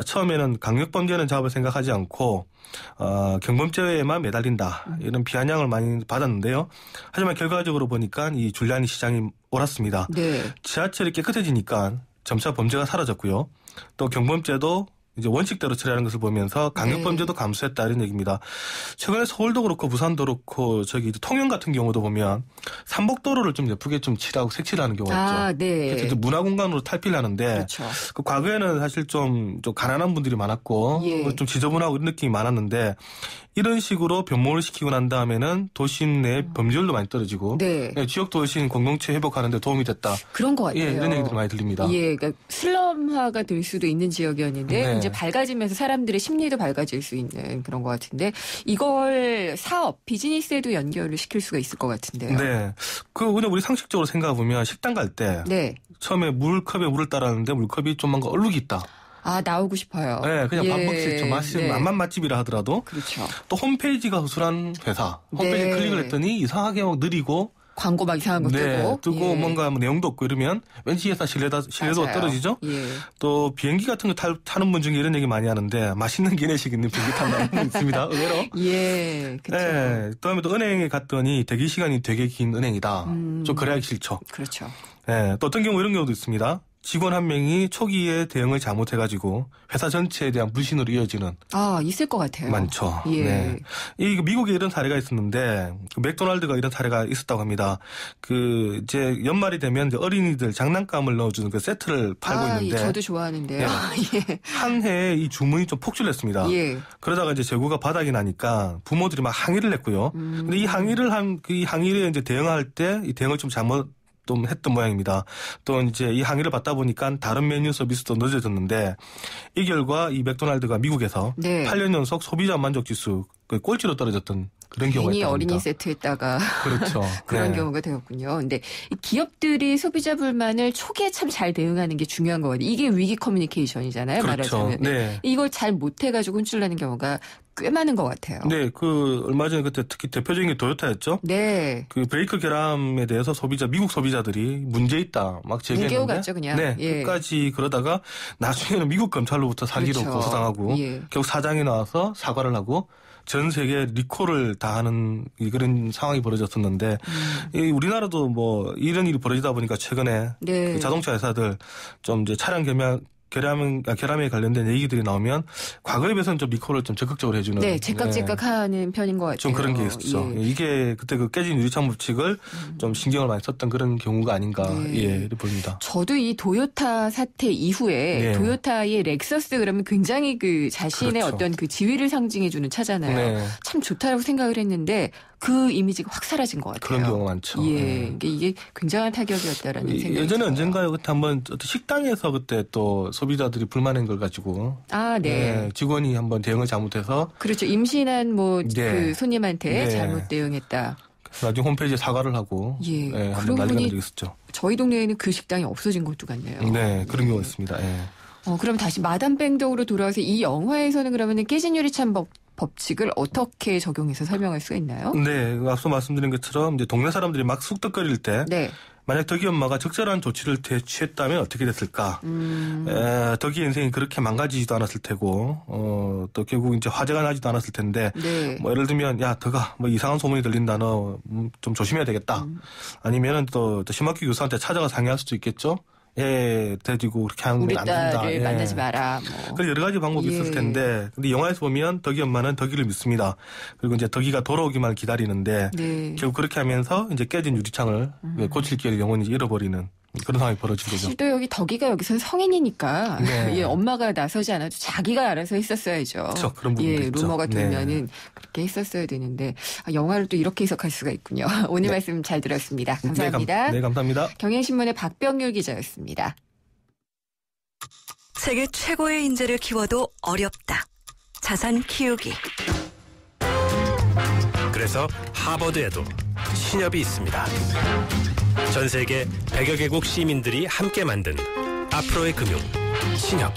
처음에는 강력범죄는 잡을 생각하지 않고 경범죄에만 매달린다. 이런 비아냥을 많이 받았는데요. 하지만 결과적으로 보니까 이 줄리안 시장이 옳았습니다. 네. 지하철이 깨끗해지니까 점차 범죄가 사라졌고요. 또 경범죄도 이제 원칙대로 처리하는 것을 보면서 강력범죄도 감소했다 이런 얘기입니다. 최근에 서울도 그렇고 부산도 그렇고 저기 통영 같은 경우도 보면 삼복도로를 좀 예쁘게 좀 칠하고 색칠을 하는 경우가 있죠. 아, 네. 그래서 문화공간으로 탈피를 하는데 그렇죠. 그 과거에는 사실 좀 가난한 분들이 많았고 예. 좀 지저분하고 이런 느낌이 많았는데 이런 식으로 변모를 시키고 난 다음에는 도심 내 범죄율도 많이 떨어지고 네. 지역 도심 공동체 회복하는 데 도움이 됐다. 그런 것 같아요. 예, 이런 얘기들이 많이 들립니다. 예, 그러니까 슬럼화가 될 수도 있는 지역이었는데 네. 이제 밝아지면서 사람들의 심리도 밝아질 수 있는 그런 것 같은데 이걸 사업, 비즈니스에도 연결을 시킬 수가 있을 것 같은데요. 네, 그냥 우리 상식적으로 생각해 보면 식당 갈 때 네. 처음에 물컵에 물을 따랐는데 물컵이 좀 뭔가 얼룩이 있다. 아, 나오고 싶어요. 네, 그냥 예. 밥 먹지 좀 맛있는 안만 맛집이라 하더라도. 그렇죠. 또 홈페이지가 허술한 회사. 홈페이지 네. 클릭을 했더니 이상하게 막 느리고. 광고 막 이상한 거 뜨고. 예. 뭔가 뭐 내용도 없고 이러면 왠지 이 회사 신뢰도 맞아요. 떨어지죠. 예. 또 비행기 같은 거 타는 분 중에 이런 얘기 많이 하는데 맛있는 기내식 있는 비행기 탄다는 분 있습니다. 의외로. 예, 그렇죠. 네, 그다음에 또 은행에 갔더니 대기 시간이 되게 긴 은행이다. 좀 그래야 싫죠. 그렇죠. 네, 또 어떤 경우 이런 경우도 있습니다. 직원 한 명이 초기에 대응을 잘못해가지고 회사 전체에 대한 불신으로 이어지는 있을 것 같아요. 많죠. 예. 네. 이 미국에 이런 사례가 있었는데 맥도날드가 이런 사례가 있었다고 합니다. 이제 연말이 되면 이제 어린이들 장난감을 넣어주는 그 세트를 팔고 있는데 저도 좋아하는데요. 예. 한 해에 이 주문이 좀 폭주했습니다. 예. 그러다가 이제 재고가 바닥이 나니까 부모들이 막 항의를 했고요. 근데 이 항의를 이제 대응할 때 이 대응을 좀 했던 모양입니다. 또 이제 이 항의를 받다 보니까 다른 메뉴 서비스도 늦어졌는데 이 결과 이 맥도날드가 미국에서 8년 연속 소비자 만족 지수 꼴찌로 떨어졌던 그런 경우가 괜히 있답니다. 어린이 세트에다가 그렇죠. 그런 네. 경우가 되었군요. 근데 기업들이 소비자 불만을 초기에 참 잘 대응하는 게 중요한 거거든요. 이게 위기 커뮤니케이션이잖아요. 그렇죠. 말하자면. 네. 이걸 잘 못해가지고 혼쭐나는 경우가 꽤 많은 것 같아요. 네, 얼마 전에 그때 특히 대표적인 게 도요타였죠. 네. 브레이크 결함에 대해서 미국 소비자들이 문제 있다 막 제기했는데. 문개오 같죠, 그냥. 네, 예. 끝까지 그러다가 나중에는 미국 검찰로부터 사기로 그렇죠. 고소당하고 예. 결국 사장이 나와서 사과를 하고 전 세계 리콜을 다하는 그런 상황이 벌어졌었는데 우리나라도 뭐 이런 일이 벌어지다 보니까 최근에 네. 자동차 회사들 좀 이제 차량 결함에 관련된 얘기들이 나오면 과거에 비해서는 좀 리콜을 좀 적극적으로 해주는. 네, 제깍제깍하는 편인 것 같아요. 좀 그런 게 있었죠. 예. 이게 그때 깨진 유리창 법칙을 좀 신경을 많이 썼던 그런 경우가 아닌가 보입니다. 저도 이 도요타 사태 이후에 도요타의 렉서스 그러면 굉장히 자신의 그렇죠. 어떤 지위를 상징해주는 차잖아요. 네. 참 좋다라고 생각을 했는데 그 이미지가 확 사라진 것 같아요. 그런 경우가 많죠. 예, 이게 굉장한 타격이었다라는 생각이 예전에 들어요. 언젠가요? 그때 한번 식당에서 그때 또 소비자들이 불만인 걸 가지고 직원이 한번 대응을 잘못해서 그렇죠. 임신한 그 손님한테 잘못 대응했다. 나중에 홈페이지에 사과를 하고 한번 난리가 난 적이 있었죠. 저희 동네에는 그 식당이 없어진 것도 같네요. 네, 그런 경우가 있습니다. 그럼 다시 마담 뱅덕으로 돌아와서 이 영화에서는 그러면 깨진 유리창 법칙을 어떻게 적용해서 설명할 수가 있나요? 네, 앞서 말씀드린 것처럼 이제 동네 사람들이 막 쑥덕거릴 때 만약 덕이 엄마가 적절한 조치를 취했다면 어떻게 됐을까? 덕이 인생이 그렇게 망가지지도 않았을 테고, 또 결국 이제 화재가 나지도 않았을 텐데, 뭐 예를 들면 야 덕아 뭐 이상한 소문이 들린다 너 좀 조심해야 되겠다. 아니면은 또 심학교 교사한테 찾아가 상의할 수도 있겠죠. 데리고 그렇게 하는 건 안 된다. 우리 딸을 만나지 마라. 그래서 여러 가지 방법이 있을 텐데, 근데 영화에서 보면 덕이 엄마는 덕이를 믿습니다. 그리고 이제 덕이가 돌아오기만 기다리는데, 결국 그렇게 하면서 이제 깨진 유리창을 고칠 기회를 영원히 잃어버리는 그런 상황이 벌어진 거죠. 사실 또 여기가 여기서는 성인이니까 엄마가 나서지 않아도 자기가 알아서 했었어야죠. 그렇죠. 그런 부분도 있죠. 루머가 돌면은 그렇게 했었어야 되는데 영화를 또 이렇게 해석할 수가 있군요. 오늘 말씀 잘 들었습니다. 감사합니다. 네, 감사합니다. 경향신문의 박병률 기자였습니다. 세계 최고의 인재를 키워도 어렵다. 자산 키우기. 그래서 하버드에도 신협이 있습니다. 전 세계 100여 개국 시민들이 함께 만든 앞으로의 금융, 신협.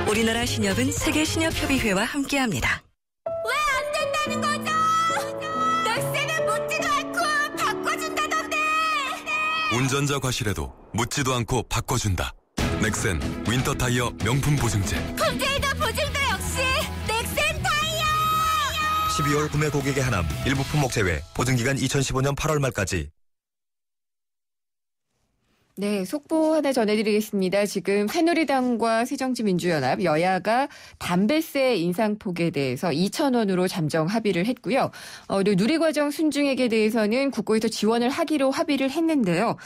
우리나라 신협은 세계신협협의회와 함께합니다. 왜 안 된다는 거죠? 넥센은 묻지도 않고 바꿔준다던데. 운전자 과실에도 묻지도 않고 바꿔준다. 넥센 윈터 타이어 명품 보증제. 품질도 보증도 역시 넥센 타이어. 12월 구매 고객의 하남 일부 품목 제외. 보증기간 2015년 8월 말까지. 네, 속보 하나 전해드리겠습니다. 지금 새누리당과 새정치민주연합 여야가 담배세 인상폭에 대해서 2,000원으로 잠정 합의를 했고요. 그리고 누리과정 순증액에 대해서는 국고에서 지원을 하기로 합의를 했는데요.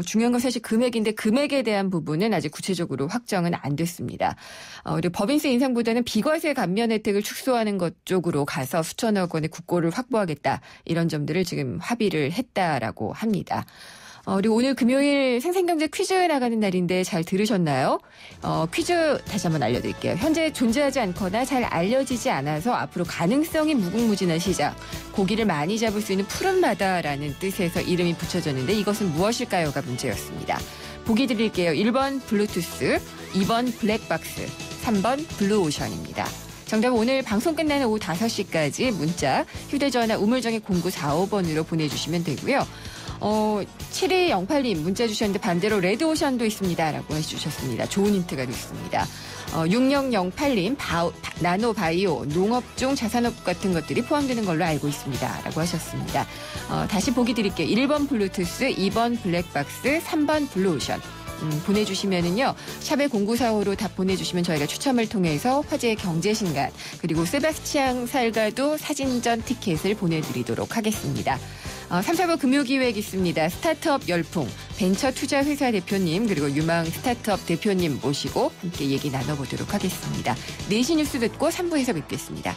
중요한 건 사실 금액인데 금액에 대한 부분은 아직 구체적으로 확정은 안 됐습니다. 그리고 법인세 인상보다는 비과세 감면 혜택을 축소하는 것 쪽으로 가서 수천억 원의 국고를 확보하겠다. 이런 점들을 지금 합의를 했다라고 합니다. 그리고 오늘 금요일 생생경제 퀴즈 나가는 날인데 잘 들으셨나요? 퀴즈 다시 한번 알려드릴게요. 현재 존재하지 않거나 잘 알려지지 않아서 앞으로 가능성이 무궁무진한 시장. 고기를 많이 잡을 수 있는 푸른 바다라는 뜻에서 이름이 붙여졌는데 이것은 무엇일까요가 문제였습니다. 보기 드릴게요. 1번 블루투스, 2번 블랙박스, 3번 블루오션입니다. 정답은 오늘 방송 끝나는 오후 5시까지 문자, 휴대전화 우물정의 0945번으로 보내주시면 되고요. 7208님 문자 주셨는데 반대로 레드오션도 있습니다. 라고 해주셨습니다. 좋은 힌트가 됐습니다. 6008님 나노바이오, 농업종 자산업 같은 것들이 포함되는 걸로 알고 있습니다. 라고 하셨습니다. 다시 보기 드릴게요. 1번 블루투스, 2번 블랙박스, 3번 블루오션. 보내주시면은요. 샵의 0945로 답 보내주시면 저희가 추첨을 통해서 화제의 경제신간 그리고 세바스치앙 살가도 사진전 티켓을 보내드리도록 하겠습니다. 3, 4부 금요기획 있습니다. 스타트업 열풍, 벤처투자회사 대표님 그리고 유망 스타트업 대표님 모시고 함께 얘기 나눠보도록 하겠습니다. 4시 뉴스 듣고 3부에서 뵙겠습니다.